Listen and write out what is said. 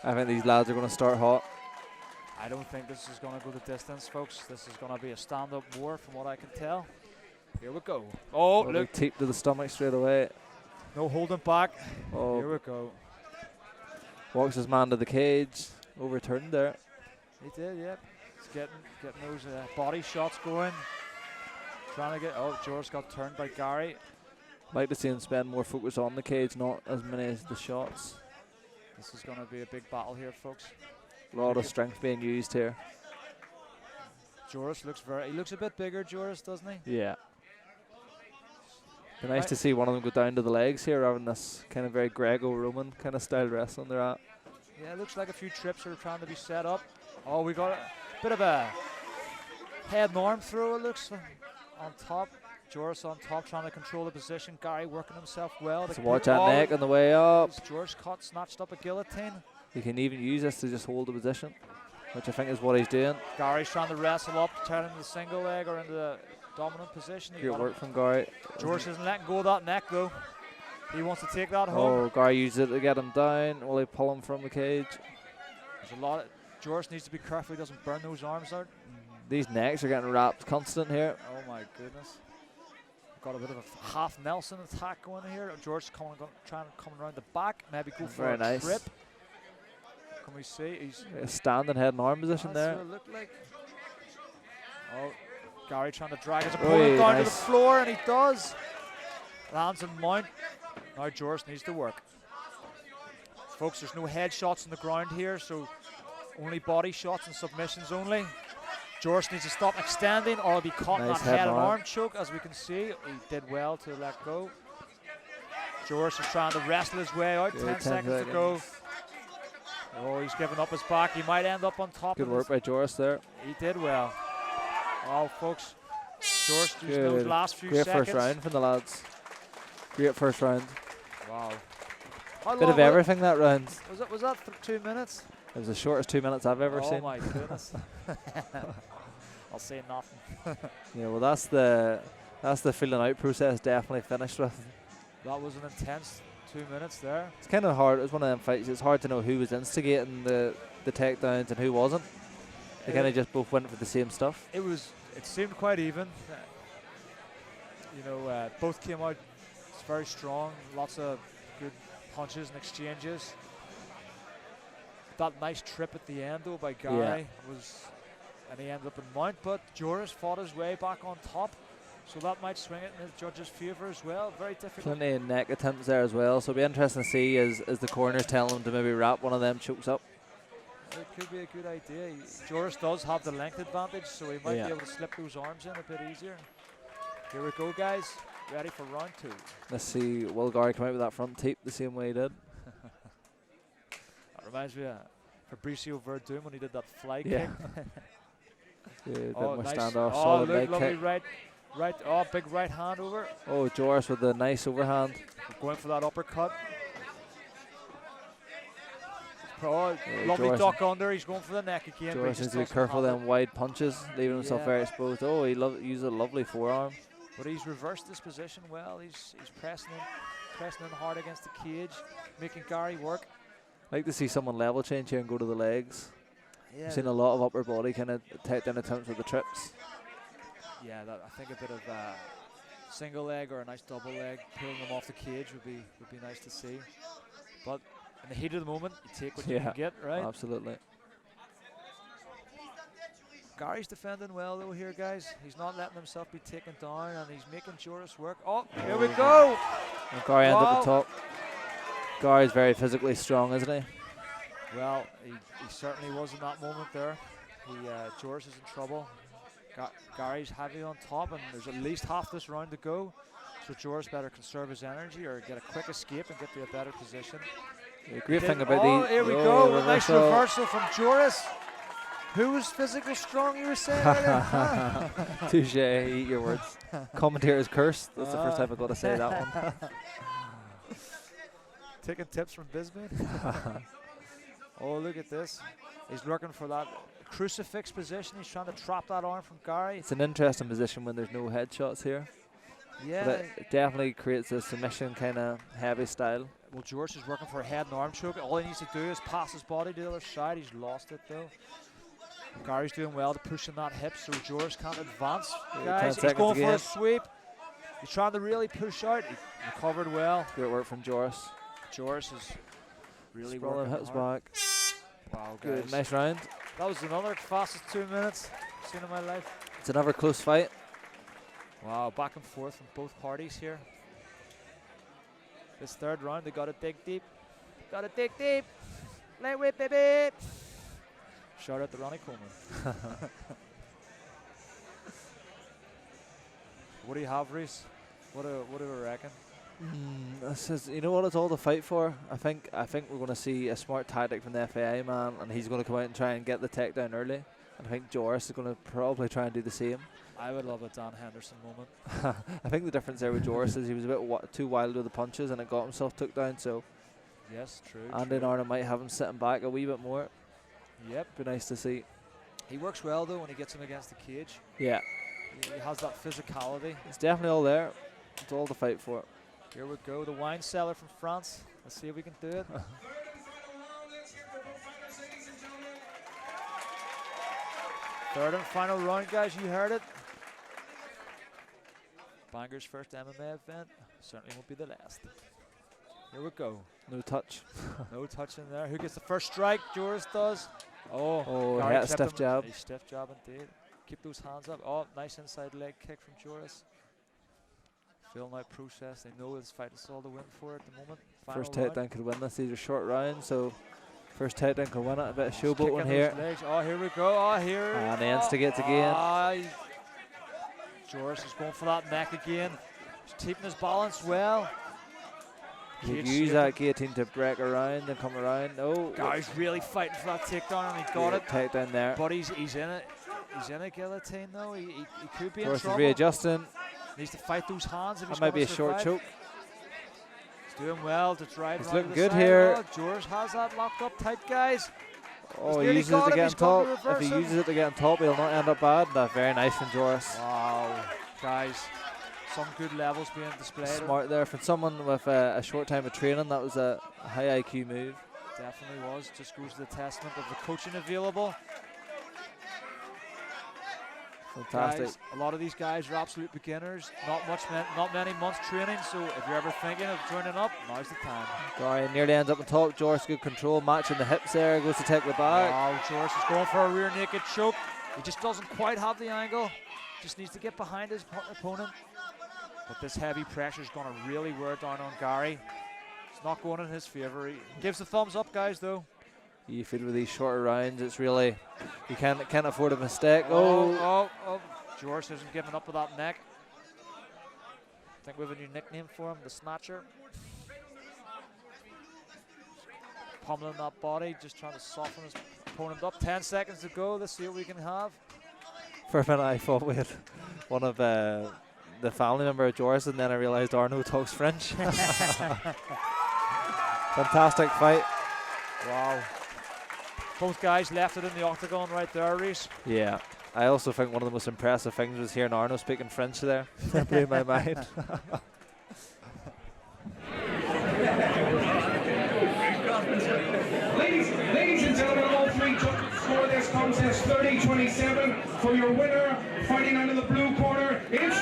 I think these lads are going to start hot. I don't think this is going to go the distance, folks. This is going to be a stand-up war from what I can tell. Here we go. Oh, look. Teep to the stomach straight away. No holding back. Oh. Here we go. Walks his man to the cage. Overturned there. He did, yeah. He's getting those body shots going. Trying to get... Oh, Joris got turned by Gary. Like to see him spend more focus on the cage, not as many as the shots. This is going to be a big battle here, folks. A lot of strength being used here. Joris looks he looks a bit bigger, Joris, doesn't he? Yeah. Be nice to see one of them go down to the legs here rather than this kind of very Greco-Roman kind of style wrestling they're at. Yeah, it looks like a few trips are trying to be set up. Oh, we got a bit of a head and arm throw, it looks, on top. Joris on top trying to control the position. Gary working himself well. So watch that neck on the way up. Joris caught, snatched up a guillotine. You can even use this to just hold the position, which I think is what he's doing. Gary's trying to wrestle up, turn into the single leg or into the dominant position. Great work from Gary. Joris isn't letting go of that neck though. He wants to take that home. Oh, Gary used it to get him down. Will he pull him from the cage? There's a lot of, Joris needs to be careful he doesn't burn those arms out. These necks are getting wrapped constant here. Oh my goodness. Got a bit of a half Nelson attack going here. Joris trying to come around the back, maybe go for Very a nice. trip. Can we see? He's a standing head and arm position there. That's what it looked like. Oh, Gary trying to drag his opponent down to the floor, and he does. Lands and mount. Now Joris needs to work. Folks, there's no headshots on the ground here, so only body shots and submissions only. Joris needs to stop extending or he'll be caught in that head and arm choke, as we can see. He did well to let go. Joris is trying to wrestle his way out. 10 seconds to go. Oh, he's giving up his back. He might end up on top. Good work by Joris there. He did well. Oh, folks. Joris used those last few seconds. Great first round from the lads. Great first round. Wow. Bit of everything that round. Was that 2 minutes? It was the shortest 2 minutes I've ever seen. Oh my goodness. I'll say nothing. Yeah, well that's the feeling out process definitely finished with. That was an intense 2 minutes there. It's kind of hard. It was one of them fights. It's hard to know who was instigating the takedowns and who wasn't. They kind of just both went for the same stuff. It seemed quite even. Both came out very strong. Lots of good punches and exchanges. That nice trip at the end though by Gary and he ended up in mount, but Joris fought his way back on top, so that might swing it in the judges' favour as well. Very difficult. Plenty of neck attempts there as well, so it'll be interesting to see as the corners tell him to maybe wrap one of them chokes up. It could be a good idea. Joris does have the length advantage, so he might be able to slip those arms in a bit easier. Here we go, guys. Ready for round 2. Let's see, will Gary come out with that front teep the same way he did? That reminds me of Fabricio Verdun when he did that fly kick. Bit more nice. standoff, Oh, solid look, leg lovely kick. right. Oh, big right hand over. Oh, Joris with the nice overhand. Going for that uppercut. Oh, lovely Joris duck under. He's going for the neck again. Joris needs to be careful of them wide punches, leaving himself very exposed. Oh, he used a lovely forearm. But he's reversed this position well. He's pressing in hard against the cage, making Gary work. I'd like to see someone level change here and go to the legs. Yeah, I've seen a lot of upper body kind of takedown attempts with the trips. Yeah, I think a bit of single leg or a nice double leg, pulling them off the cage would be nice to see. But in the heat of the moment, you take what you can get, right? Absolutely. Gary's defending well though here, guys. He's not letting himself be taken down, and he's making Joris work. Oh, here we go! And Gary ends up the top. Gary's very physically strong, isn't he? Well, he certainly was in that moment there. Joris is in trouble. Gary's heavy on top, and there's at least half this round to go. So Joris better conserve his energy or get a quick escape and get to a better position. The great thing about these... Here we go, a nice reversal from Joris. Who was physical strong, you were saying earlier? Touche, eat your words. Commentator's curse. That's the first time I've got to say that one. Taking tips from Bisbee. Oh, look at this. He's looking for that crucifix position. He's trying to trap that arm from Gary. It's an interesting position when there's no headshots here. Yeah. But it definitely creates a submission kind of heavy style. Well, Joris is working for a head and arm choke. All he needs to do is pass his body to the other side. He's lost it though. Gary's doing well to push in that hip so Joris can't advance. Guys, he's going for a sweep. He's trying to really push out. He recovered well. Good work from Joris. Joris is really working hit his hard. back. Wow, Good, guys. nice round. That was another fastest 2 minutes I've seen in my life. It's another close fight. Wow, back and forth from both parties here. This third round, they got to dig deep. Got to dig deep. Lightweight, baby. Shout out to Ronnie Coleman. What do you have, Reese? What do we reckon? This is, you know what it's all to fight for. I think we're going to see a smart tactic from the FAI man, and he's going to come out and try and get the takedown early. And I think Joris is going to probably try and do the same. I would love a Dan Henderson moment. I think the difference there with Joris is he was a bit too wild with the punches, and it got himself took down. So yes, true. Andy and Arnold might have him sitting back a wee bit more. Yep, be nice to see. He works well though when he gets him against the cage. Yeah, he has that physicality. It's definitely all there. It's all to fight for. Here we go, the wine cellar from France. Let's see if we can do it. Third and final round, guys. You heard it. Banger's first MMA event. Certainly won't be the last. Here we go. No touch. No touch in there. Who gets the first strike? Joris does. Oh, Gary a stiff jab. A stiff jab indeed. Keep those hands up. Oh, nice inside leg kick from Joris. Feeling out process. They know this fight is all to win for at the moment. First takedown could win this. These are short rounds, so first takedown could win it. A bit of showboating here. Oh, here we go. Oh, here. And the instigates again. Joris is going for that neck again. He's keeping his balance well. You use that guillotine to break around and come around. Oh, Gary's really fighting for that takedown, and he got it. Takedown there. But he's in it. He's in a guillotine though. He could be in Joris trouble. is readjusting. Needs to fight those hands if he's might be a survive. short choke. He's doing well to drive. He's looking looking good here. Oh, Joris has that locked up tight, guys. Oh, he uses it to get on top. If he uses it to get on top, he'll not end up bad. That's very nice from Joris. Wow, guys. Some good levels being displayed. Smart there from someone with a short time of training. That was a high IQ move. Definitely was. Just goes to the testament of the coaching available. Fantastic. Guys, a lot of these guys are absolute beginners. Not many months training. So if you're ever thinking of joining up, now's the time. Gary nearly ends up on top. Joris good control, matching the hips there. Goes to take the back. Wow, Joris is going for a rear naked choke. He just doesn't quite have the angle. Just needs to get behind his opponent. But this heavy pressure is going to really wear down on Gary. It's not going in his favor. He gives the thumbs up, guys, though. You feel with these shorter rounds, it's really, you can't afford a mistake. Oh. Joris isn't giving up with that neck. I think we have a new nickname for him, the Snatcher. Pummeling that body, just trying to soften his opponent up. 10 seconds to go. Let's see what we can have. For a minute, I thought we had one of the family member of Joris, and then I realized Arno talks French. Fantastic fight. Wow. Both guys left it in the octagon right there, Reese. Yeah. I also think one of the most impressive things was hearing Arno speaking French there. That blew my mind. Ladies and gentlemen, all three judges score this contest 30-27 for your winner, fighting out of the blue corner. It's